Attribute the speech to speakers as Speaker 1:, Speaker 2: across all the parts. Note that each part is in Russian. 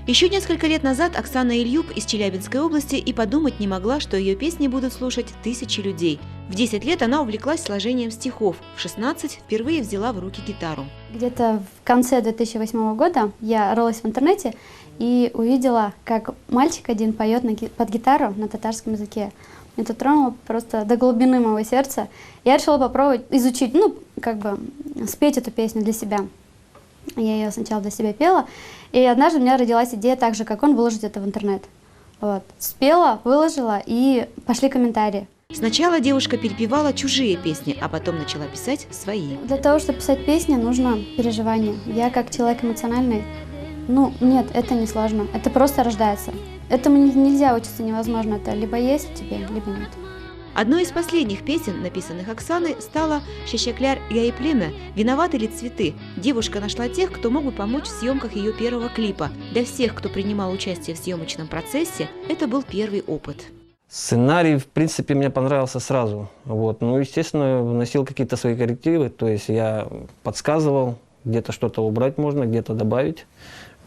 Speaker 1: Еще несколько лет назад Оксана Ильюб из Челябинской области и подумать не могла, что ее песни будут слушать тысячи людей. В 10 лет она увлеклась сложением стихов, в 16 впервые взяла в руки гитару.
Speaker 2: Где-то в конце 2008 года я рылась в интернете и увидела, как мальчик один поет под гитару на татарском языке. Это тронуло просто до глубины моего сердца. Я решила попробовать изучить, спеть эту песню для себя. Я ее сначала для себя пела, и однажды у меня родилась идея так же, как он, выложить это в интернет. Вот. Спела, выложила, и пошли комментарии.
Speaker 1: Сначала девушка перепевала чужие песни, а потом начала писать свои.
Speaker 2: Для того, чтобы писать песни, нужно переживание. Я как человек эмоциональный, нет, это не сложно, это просто рождается. Этому нельзя учиться, невозможно, это либо есть в тебе, либо нет.
Speaker 1: Одной из последних песен, написанных Оксаной, стала «Шешекляр Гайплеме» «Виноваты ли цветы?». Девушка нашла тех, кто мог бы помочь в съемках ее первого клипа. Для всех, кто принимал участие в съемочном процессе, это был первый опыт.
Speaker 3: Сценарий, в принципе, мне понравился сразу. Естественно, вносил какие-то свои коррективы, то есть я подсказывал, где-то что-то убрать можно, где-то добавить,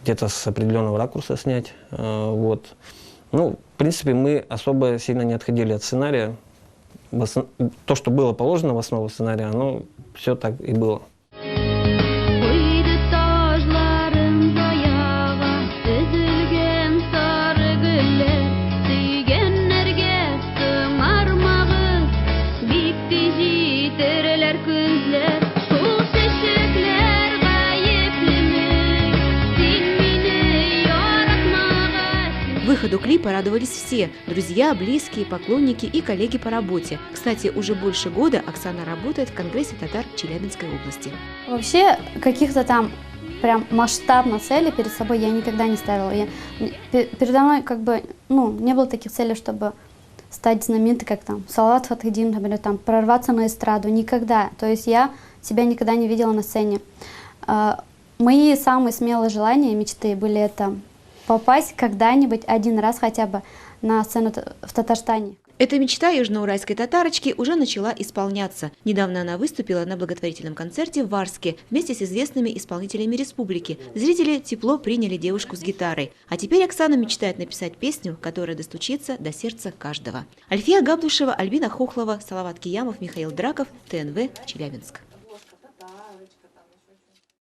Speaker 3: где-то с определенного ракурса снять. В принципе, мы особо сильно не отходили от сценария. То, что было положено в основу сценария, оно все так и было.
Speaker 1: Выходу клипа радовались все – друзья, близкие, поклонники и коллеги по работе. Кстати, уже больше года Оксана работает в Конгрессе татар Челябинской области.
Speaker 2: Вообще, каких-то там прям масштабно цели перед собой я никогда не ставила. Передо мной не было таких целей, чтобы стать знаменитой, как там Салават Фатхидин, например, прорваться на эстраду. Никогда. То есть я себя никогда не видела на сцене. Мои самые смелые желания и мечты были это попасть когда-нибудь один раз хотя бы на сцену в Татарстане.
Speaker 1: Эта мечта южноуральской татарочки уже начала исполняться. Недавно она выступила на благотворительном концерте в Варске вместе с известными исполнителями республики. Зрители тепло приняли девушку с гитарой. А теперь Оксана мечтает написать песню, которая достучится до сердца каждого. Альфия Габдушева, Альбина Хохлова, Салават Киямов, Михаил Драков, ТНВ, Челябинск.